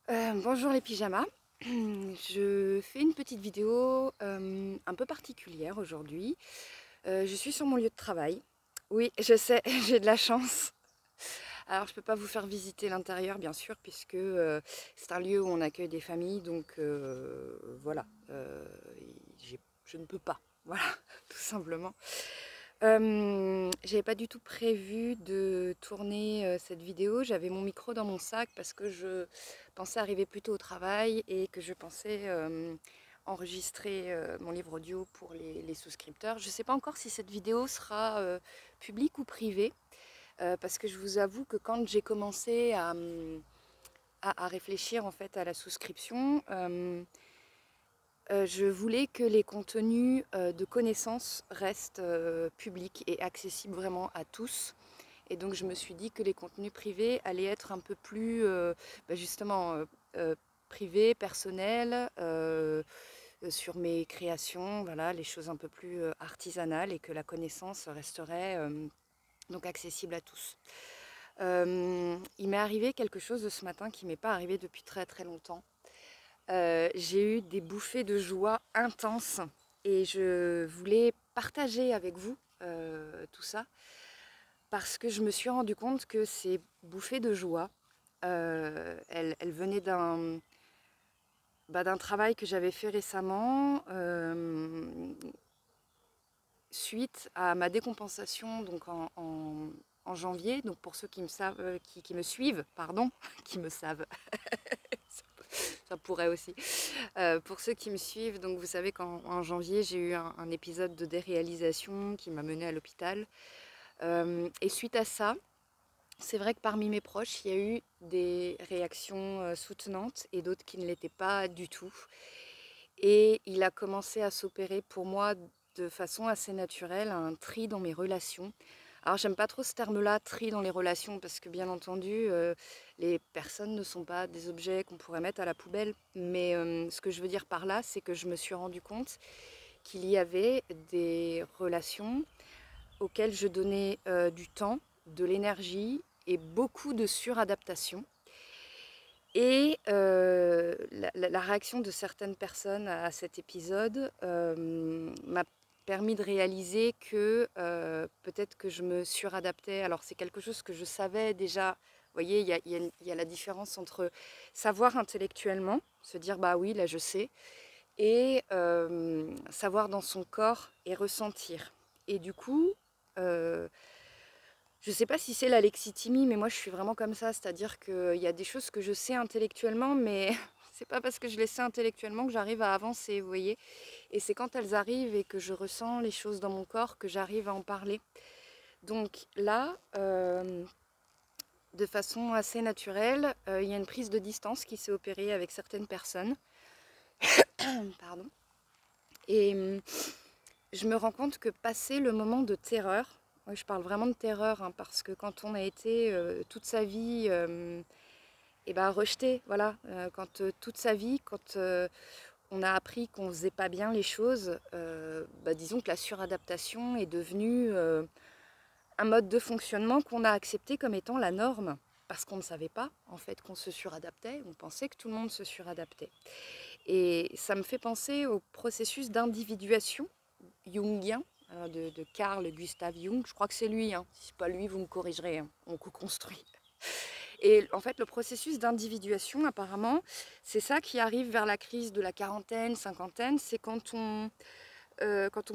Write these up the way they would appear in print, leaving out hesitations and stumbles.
Bonjour les pyjamas. Je fais une petite vidéo un peu particulière aujourd'hui. Je suis sur mon lieu de travail. Oui, je sais, j'ai de la chance. Alors, je peux pas vous faire visiter l'intérieur, bien sûr, puisque c'est un lieu où on accueille des familles, donc voilà, je ne peux pas, voilà, tout simplement. J'avais pas du tout prévu de tourner cette vidéo. J'avais mon micro dans mon sac parce que je pensais arriver plus tôt au travail et que je pensais enregistrer mon livre audio pour les souscripteurs. Je sais pas encore si cette vidéo sera publique ou privée parce que je vous avoue que quand j'ai commencé à réfléchir en fait à la souscription, je voulais que les contenus de connaissances restent publics et accessibles vraiment à tous. Et donc je me suis dit que les contenus privés allaient être un peu plus justement privés, personnels, sur mes créations, voilà, les choses un peu plus artisanales et que la connaissance resterait donc accessible à tous. Il m'est arrivé quelque chose de ce matin qui ne m'est pas arrivé depuis très très longtemps. J'ai eu des bouffées de joie intenses et je voulais partager avec vous tout ça parce que je me suis rendu compte que ces bouffées de joie, elles venaient d'un travail que j'avais fait récemment suite à ma décompensation donc en janvier. Donc pour ceux qui me savent, qui me suivent, pardon, qui me savent, ça pourrait aussi. Pour ceux qui me suivent, donc vous savez qu'en janvier, j'ai eu un épisode de déréalisation qui m'a menée à l'hôpital. Et suite à ça, c'est vrai que parmi mes proches, il y a eu des réactions soutenantes et d'autres qui ne l'étaient pas du tout. Et il a commencé à s'opérer pour moi de façon assez naturelle un tri dans mes relations. Alors j'aime pas trop ce terme-là, tri dans les relations, parce que bien entendu, les personnes ne sont pas des objets qu'on pourrait mettre à la poubelle. Mais ce que je veux dire par là, c'est que je me suis rendu compte qu'il y avait des relations auxquelles je donnais du temps, de l'énergie et beaucoup de suradaptation. Et la réaction de certaines personnes à cet épisode m'a permis de réaliser que peut-être que je me suradaptais. Alors c'est quelque chose que je savais déjà. Vous voyez, il y a la différence entre savoir intellectuellement, se dire bah oui, là je sais, et savoir dans son corps et ressentir. Et du coup, je sais pas si c'est la lexitimie, mais moi je suis vraiment comme ça, c'est-à-dire qu'il y a des choses que je sais intellectuellement, mais c'est pas parce que je les sais intellectuellement que j'arrive à avancer, vous voyez. Et c'est quand elles arrivent et que je ressens les choses dans mon corps que j'arrive à en parler. Donc là, de façon assez naturelle, il y a une prise de distance qui s'est opérée avec certaines personnes. Pardon. Et je me rends compte que passé le moment de terreur, oui, je parle vraiment de terreur, hein, parce que quand on a été toute sa vie et ben, rejeté, voilà, quand toute sa vie, quand on a appris qu'on faisait pas bien les choses, bah, disons que la suradaptation est devenue un mode de fonctionnement qu'on a accepté comme étant la norme. Parce qu'on ne savait pas en fait qu'on se suradaptait, on pensait que tout le monde se suradaptait. Et ça me fait penser au processus d'individuation jungien de Carl Gustav Jung. Je crois que c'est lui, hein. Si c'est pas lui, vous me corrigerez, hein. On co-construit. Et en fait, le processus d'individuation, apparemment, c'est ça qui arrive vers la crise de la quarantaine, cinquantaine. C'est quand on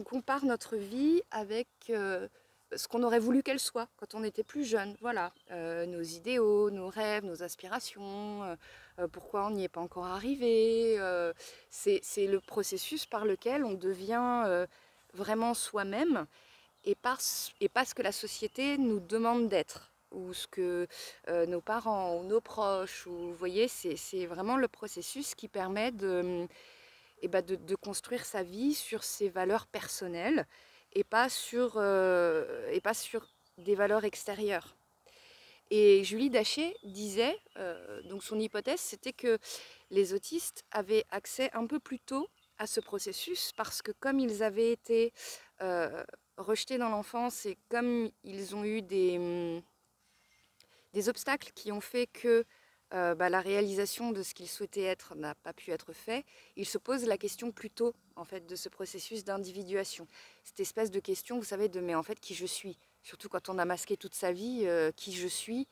compare notre vie avec ce qu'on aurait voulu qu'elle soit quand on était plus jeune. Voilà, nos idéaux, nos rêves, nos aspirations, pourquoi on n'y est pas encore arrivé. C'est le processus par lequel on devient vraiment soi-même et pas ce que la société nous demande d'être ou ce que nos parents ou nos proches, ou, vous voyez, c'est vraiment le processus qui permet de construire sa vie sur ses valeurs personnelles et pas sur des valeurs extérieures. Et Julie Daché disait, donc son hypothèse, c'était que les autistes avaient accès un peu plus tôt à ce processus parce que comme ils avaient été rejetés dans l'enfance et comme ils ont eu des obstacles qui ont fait que la réalisation de ce qu'il souhaitait être n'a pas pu être fait, il se pose la question plutôt en fait, de ce processus d'individuation. Cette espèce de question, vous savez, de mais en fait qui je suis. Surtout quand on a masqué toute sa vie, qui je suis,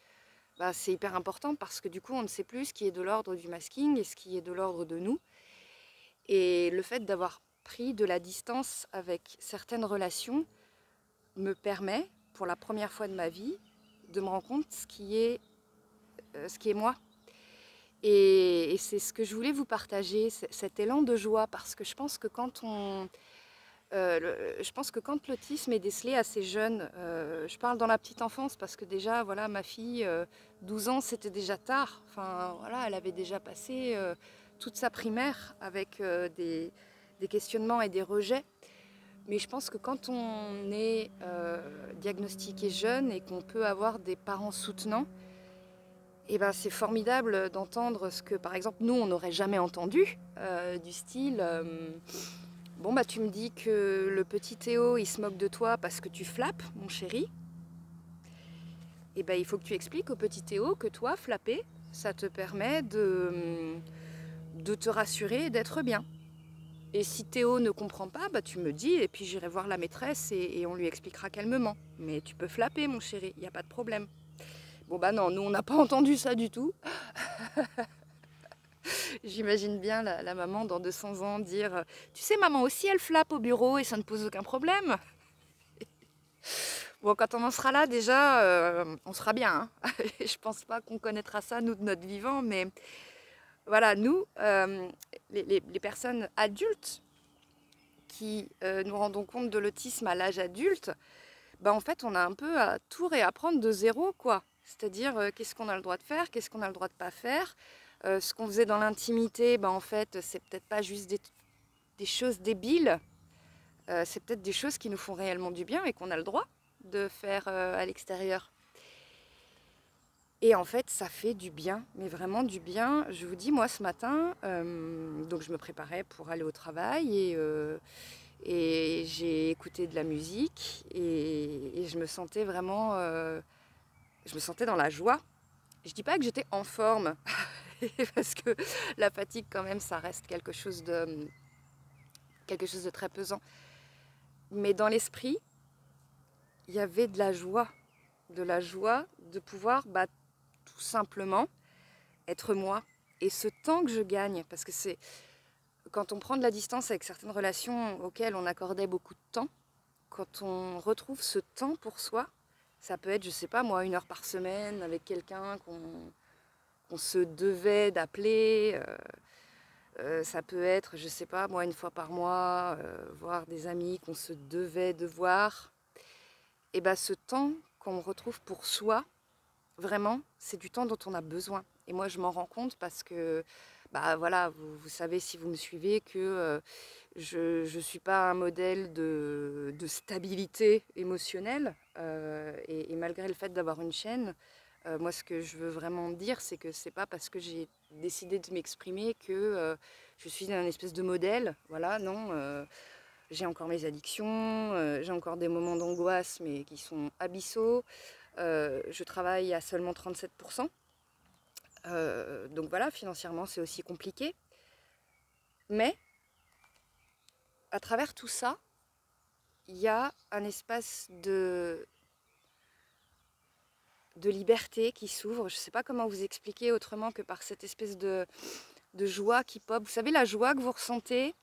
c'est hyper important parce que du coup on ne sait plus ce qui est de l'ordre du masking et ce qui est de l'ordre de nous. Et le fait d'avoir pris de la distance avec certaines relations me permet, pour la première fois de ma vie, de me rendre compte ce qui est moi. Et c'est ce que je voulais vous partager, cet élan de joie, parce que je pense que quand quand l'autisme est décelé assez jeune, je parle dans la petite enfance parce que déjà, voilà, ma fille, 12 ans, c'était déjà tard. Enfin, voilà, elle avait déjà passé toute sa primaire avec des questionnements et des rejets. Mais je pense que quand on est diagnostiqué jeune et qu'on peut avoir des parents soutenants, et c'est formidable d'entendre ce que, par exemple, nous, on n'aurait jamais entendu, du style bon, tu me dis que le petit Théo, il se moque de toi parce que tu flappes, mon chéri. Et il faut que tu expliques au petit Théo que toi, flapper, ça te permet de te rassurer et d'être bien. Et si Théo ne comprend pas, tu me dis, et puis j'irai voir la maîtresse et on lui expliquera qu'elle me ment. Mais tu peux flapper, mon chéri, il n'y a pas de problème. Bon, non, nous, on n'a pas entendu ça du tout. J'imagine bien la maman dans 200 ans dire « Tu sais, maman aussi, elle flappe au bureau et ça ne pose aucun problème. » Bon, quand on en sera là, déjà, on sera bien. Hein. Je pense pas qu'on connaîtra ça, nous, de notre vivant, mais voilà, nous, les personnes adultes qui nous rendons compte de l'autisme à l'âge adulte, en fait, on a un peu à tout réapprendre de zéro, quoi. C'est-à-dire, qu'est-ce qu'on a le droit de faire, qu'est-ce qu'on a le droit de pas faire. Ce qu'on faisait dans l'intimité, en fait, c'est peut-être pas juste des choses débiles, c'est peut-être des choses qui nous font réellement du bien et qu'on a le droit de faire à l'extérieur. Et en fait, ça fait du bien, mais vraiment du bien. Je vous dis, moi, ce matin, donc je me préparais pour aller au travail et j'ai écouté de la musique et je me sentais vraiment, je me sentais dans la joie. Je dis pas que j'étais en forme, parce que la fatigue, quand même, ça reste quelque chose de très pesant. Mais dans l'esprit, il y avait de la joie de pouvoir tout simplement être moi. Et ce temps que je gagne, parce que c'est quand on prend de la distance avec certaines relations auxquelles on accordait beaucoup de temps, quand on retrouve ce temps pour soi, ça peut être, je sais pas moi, 1 heure par semaine avec quelqu'un qu'on se devait d'appeler, ça peut être, je sais pas moi, 1 fois par mois, voir des amis qu'on se devait de voir. Et ce temps qu'on retrouve pour soi, vraiment, c'est du temps dont on a besoin. Et moi, je m'en rends compte parce que, voilà, vous savez, si vous me suivez, que je ne suis pas un modèle de stabilité émotionnelle. Et malgré le fait d'avoir une chaîne, moi, ce que je veux vraiment dire, c'est que c'est pas parce que j'ai décidé de m'exprimer que je suis un espèce de modèle. Voilà, non. J'ai encore mes addictions, j'ai encore des moments d'angoisse, mais qui sont abyssaux. Je travaille à seulement 37%. Donc voilà, financièrement, c'est aussi compliqué. Mais, à travers tout ça, il y a un espace de liberté qui s'ouvre. Je ne sais pas comment vous expliquer autrement que par cette espèce de joie qui pop. Vous savez, la joie que vous ressentez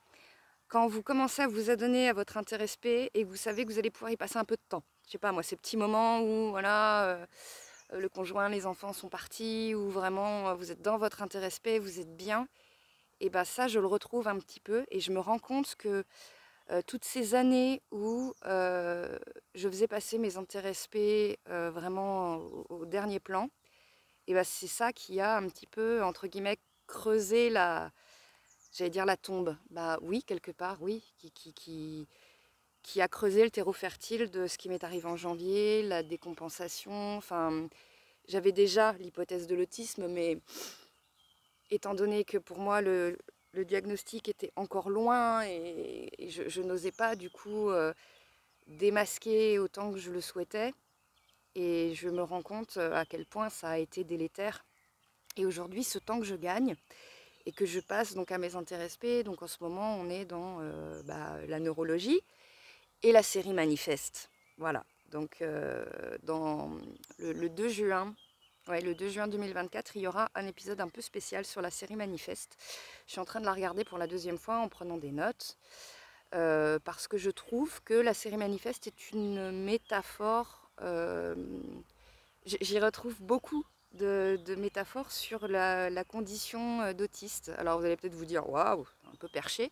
quand vous commencez à vous adonner à votre intéressé et que vous savez que vous allez pouvoir y passer un peu de temps. Je sais pas, moi, ces petits moments où, voilà, le conjoint, les enfants sont partis, où vraiment vous êtes dans votre intéressé, vous êtes bien. Et ça, je le retrouve un petit peu et je me rends compte que toutes ces années où je faisais passer mes intéressés vraiment au dernier plan, et c'est ça qui a un petit peu, entre guillemets, creusé j'allais dire la tombe. Oui, quelque part, oui, qui a creusé le terreau fertile de ce qui m'est arrivé en janvier, la décompensation. Enfin, j'avais déjà l'hypothèse de l'autisme, mais étant donné que pour moi, le diagnostic était encore loin et je n'osais pas, du coup, démasquer autant que je le souhaitais. Et je me rends compte à quel point ça a été délétère Et aujourd'hui, ce temps que je gagne et que je passe donc à mes intéressés, donc en ce moment on est dans la neurologie et la série Manifeste. Voilà, donc dans le 2 juin, ouais, le 2 juin 2024, il y aura un épisode un peu spécial sur la série Manifeste. Je suis en train de la regarder pour la deuxième fois en prenant des notes, parce que je trouve que la série Manifeste est une métaphore, j'y retrouve beaucoup de métaphores sur la condition d'autiste. Alors vous allez peut-être vous dire, waouh, un peu perché.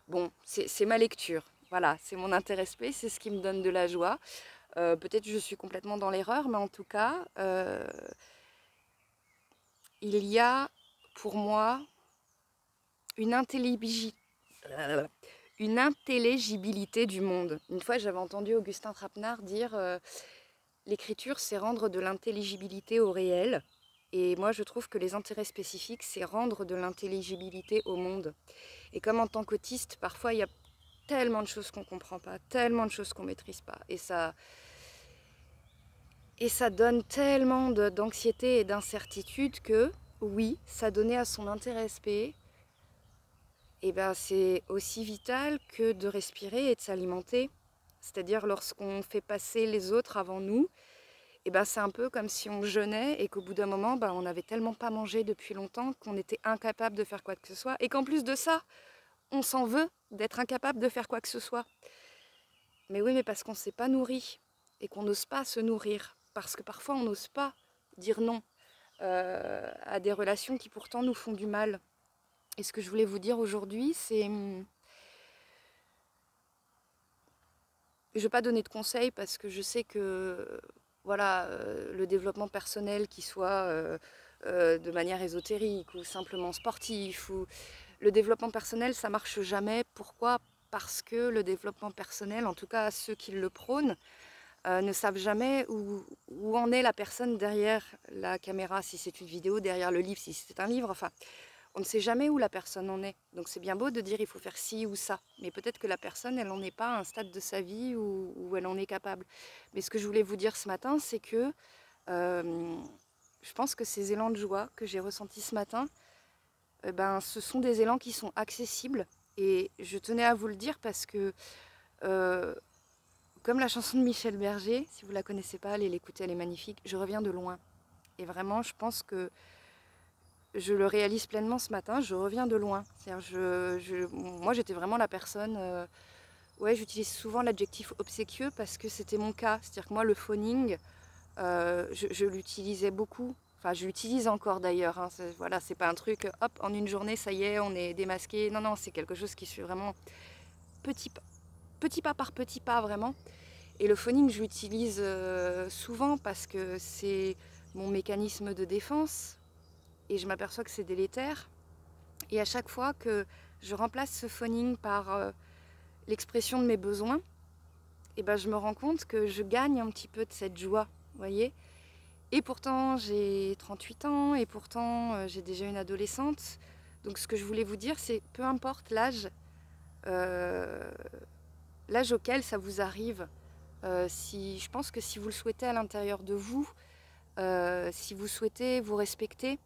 Bon, c'est ma lecture, voilà, c'est mon intéressé, c'est ce qui me donne de la joie. Peut-être que je suis complètement dans l'erreur, mais en tout cas, il y a pour moi une intelligibilité du monde. Une fois, j'avais entendu Augustin Trapenard dire l'écriture, c'est rendre de l'intelligibilité au réel. Et moi, je trouve que les intérêts spécifiques, c'est rendre de l'intelligibilité au monde. Et comme en tant qu'autiste, parfois, il y a tellement de choses qu'on ne comprend pas, tellement de choses qu'on ne maîtrise pas. Et ça donne tellement d'anxiété et d'incertitude que, oui, ça donnait à son intéressé, et ben c'est aussi vital que de respirer et de s'alimenter. C'est-à-dire lorsqu'on fait passer les autres avant nous, et ben c'est un peu comme si on jeûnait et qu'au bout d'un moment, on n'avait tellement pas mangé depuis longtemps qu'on était incapable de faire quoi que ce soit. Et qu'en plus de ça, on s'en veut d'être incapable de faire quoi que ce soit. Mais oui, mais parce qu'on ne s'est pas nourri et qu'on n'ose pas se nourrir. Parce que parfois, on n'ose pas dire non à des relations qui pourtant nous font du mal. Et ce que je voulais vous dire aujourd'hui, c'est... Je ne vais pas donner de conseils parce que je sais que voilà, le développement personnel, qui soit de manière ésotérique ou simplement sportif, ou le développement personnel, ça marche jamais. Pourquoi? Parce que le développement personnel, en tout cas ceux qui le prônent, ne savent jamais où en est la personne derrière la caméra, si c'est une vidéo, derrière le livre, si c'est un livre. Enfin, on ne sait jamais où la personne en est. Donc c'est bien beau de dire il faut faire ci ou ça. Mais peut-être que la personne, elle n'en est pas à un stade de sa vie où elle en est capable. Mais ce que je voulais vous dire ce matin, c'est que je pense que ces élans de joie que j'ai ressentis ce matin, ce sont des élans qui sont accessibles. Et je tenais à vous le dire parce que, comme la chanson de Michel Berger, si vous ne la connaissez pas, allez l'écouter, elle est magnifique. Je reviens de loin. Et vraiment, je pense que je le réalise pleinement ce matin, je reviens de loin. Moi, j'étais vraiment la personne... ouais, j'utilise souvent l'adjectif obséquieux parce que c'était mon cas. C'est-à-dire que moi, le phoning, je l'utilisais beaucoup. Enfin, je l'utilise encore d'ailleurs. Hein. Voilà, c'est pas un truc, hop, en une journée, ça y est, on est démasqué. Non, non, c'est quelque chose qui suit vraiment petit, petit pas par petit pas, vraiment. Et le phoning, je l'utilise souvent parce que c'est mon mécanisme de défense. Et je m'aperçois que c'est délétère. Et à chaque fois que je remplace ce phoning par l'expression de mes besoins, et je me rends compte que je gagne un petit peu de cette joie, vous voyez. Et pourtant, j'ai 38 ans, et pourtant, j'ai déjà une adolescente. Donc ce que je voulais vous dire, c'est peu importe euh, l'âge auquel ça vous arrive, je pense que si vous le souhaitez à l'intérieur de vous, si vous souhaitez vous respecter,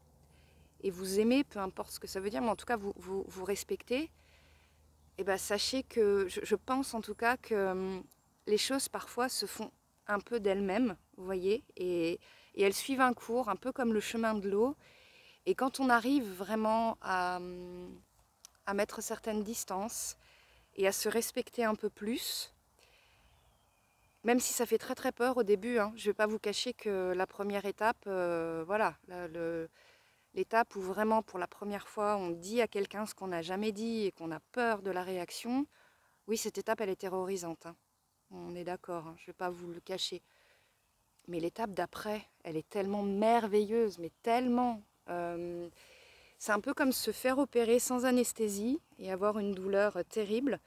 et vous aimez, peu importe ce que ça veut dire, mais en tout cas vous respectez, et sachez que je pense en tout cas que les choses parfois se font un peu d'elles-mêmes, vous voyez, et elles suivent un cours, un peu comme le chemin de l'eau. Et quand on arrive vraiment à mettre certaines distances et à se respecter un peu plus, même si ça fait très très peur au début, hein, je ne vais pas vous cacher que la première étape, voilà, l'étape où vraiment pour la première fois on dit à quelqu'un ce qu'on n'a jamais dit et qu'on a peur de la réaction, oui, cette étape elle est terrorisante, hein. On est d'accord, hein, je ne vais pas vous le cacher. Mais l'étape d'après, elle est tellement merveilleuse, mais tellement... c'est un peu comme se faire opérer sans anesthésie et avoir une douleur terrible.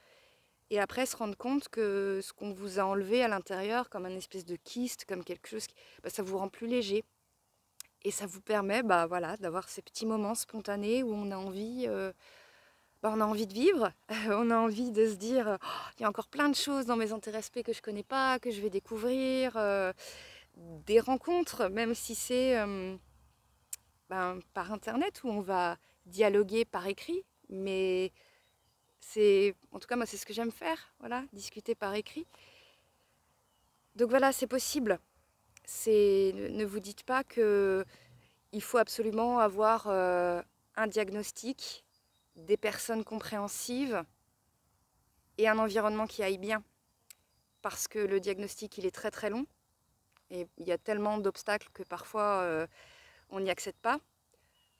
Et après se rendre compte que ce qu'on vous a enlevé à l'intérieur, comme un espèce de kyste, comme quelque chose, ça vous rend plus léger. Et ça vous permet voilà, d'avoir ces petits moments spontanés où on a envie de vivre, on a envie de se dire oh, il y a encore plein de choses dans mes intéressés que je ne connais pas, que je vais découvrir, des rencontres, même si c'est par internet où on va dialoguer par écrit, mais en tout cas moi c'est ce que j'aime faire, voilà, discuter par écrit. Donc voilà, c'est possible. Ne vous dites pas que il faut absolument avoir un diagnostic, des personnes compréhensives et un environnement qui aille bien. Parce que le diagnostic, il est très très long et il y a tellement d'obstacles que parfois on n'y accède pas.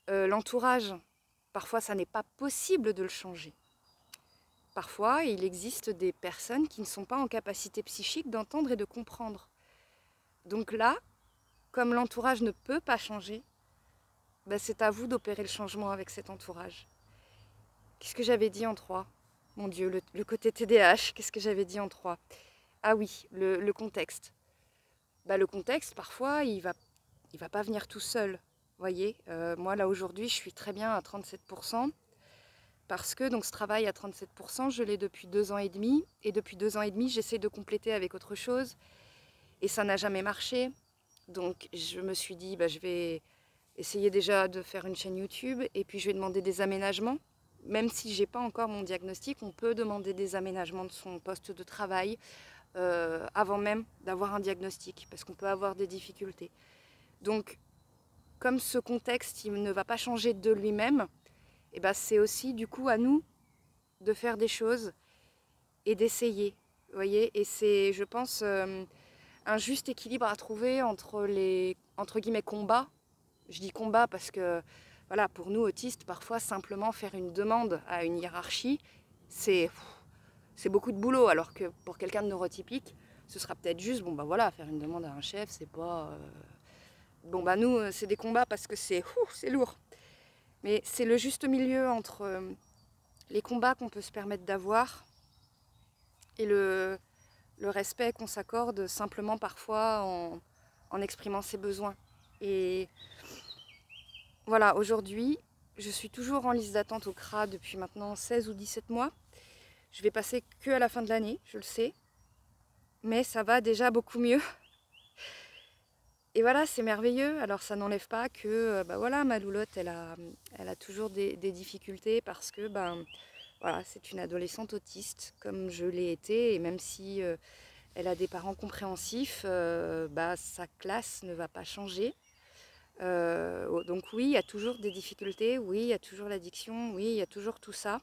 L'entourage, parfois ça n'est pas possible de le changer. Parfois, il existe des personnes qui ne sont pas en capacité psychique d'entendre et de comprendre. Donc là, comme l'entourage ne peut pas changer, c'est à vous d'opérer le changement avec cet entourage. Qu'est-ce que j'avais dit en 3? Mon Dieu, le côté TDAH, qu'est-ce que j'avais dit en 3? Ah oui, le contexte. Le contexte, parfois, il va pas venir tout seul. Voyez, moi là aujourd'hui, je suis très bien à 37%. Parce que donc, ce travail à 37%, je l'ai depuis 2 ans et demi. Et depuis 2 ans et demi, j'essaie de compléter avec autre chose. Et ça n'a jamais marché. Donc je me suis dit, je vais essayer déjà de faire une chaîne YouTube. Et puis je vais demander des aménagements. Même si je n'ai pas encore mon diagnostic, on peut demander des aménagements de son poste de travail avant même d'avoir un diagnostic. Parce qu'on peut avoir des difficultés. Donc, comme ce contexte il ne va pas changer de lui-même, c'est aussi du coup à nous de faire des choses et d'essayer, voyez. Et c'est, je pense, un juste équilibre à trouver entre les, entre guillemets, combats. Je dis combat parce que, voilà, pour nous autistes, parfois simplement faire une demande à une hiérarchie, c'est beaucoup de boulot, alors que pour quelqu'un de neurotypique, ce sera peut-être juste, voilà, faire une demande à un chef, c'est pas... nous, c'est des combats parce que c'est lourd. Mais c'est le juste milieu entre les combats qu'on peut se permettre d'avoir et le respect qu'on s'accorde simplement parfois en exprimant ses besoins. Et voilà, aujourd'hui, je suis toujours en liste d'attente au CRA depuis maintenant 16 ou 17 mois. Je vais passer que à la fin de l'année, je le sais. Mais ça va déjà beaucoup mieux. Et voilà, c'est merveilleux. Alors ça n'enlève pas que voilà, ma loulotte, elle a toujours des difficultés parce que voilà, c'est une adolescente autiste comme je l'ai été. Et même si elle a des parents compréhensifs, sa classe ne va pas changer. Donc oui, il y a toujours des difficultés, oui, il y a toujours l'addiction, oui, il y a toujours tout ça.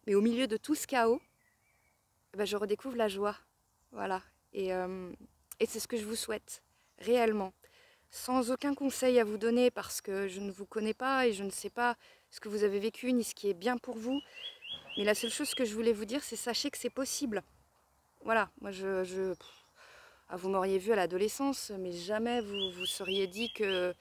Mais au milieu de tout ce chaos, je redécouvre la joie. Voilà. Et c'est ce que je vous souhaite, réellement. Sans aucun conseil à vous donner parce que je ne vous connais pas et je ne sais pas ce que vous avez vécu ni ce qui est bien pour vous. Mais la seule chose que je voulais vous dire, c'est sachez que c'est possible. Voilà, moi vous m'auriez vu à l'adolescence, mais jamais vous vous seriez dit que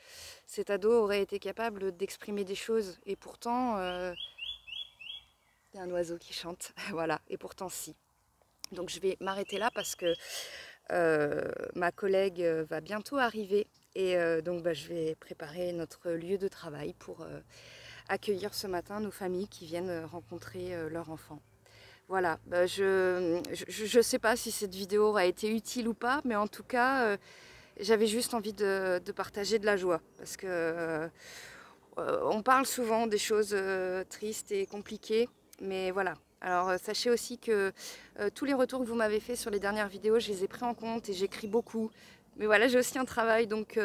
cet ado aurait été capable d'exprimer des choses. Et pourtant, il y a un oiseau qui chante, voilà, et pourtant si. Donc je vais m'arrêter là parce que ma collègue va bientôt arriver. Et donc je vais préparer notre lieu de travail pour accueillir ce matin nos familles qui viennent rencontrer leurs enfants. Voilà, je sais pas si cette vidéo aura été utile ou pas, mais en tout cas, j'avais juste envie de partager de la joie. Parce que on parle souvent des choses tristes et compliquées, mais voilà. Alors sachez aussi que tous les retours que vous m'avez fait sur les dernières vidéos, je les ai pris en compte et j'écris beaucoup. Mais voilà, j'ai aussi un travail, donc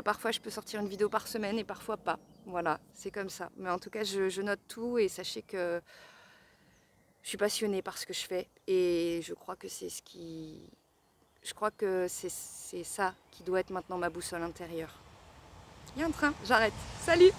parfois je peux sortir une vidéo par semaine et parfois pas. Voilà, c'est comme ça. Mais en tout cas, je note tout et sachez que je suis passionnée par ce que je fais et je crois que c'est ça qui doit être maintenant ma boussole intérieure. Il y a un train, j'arrête. Salut!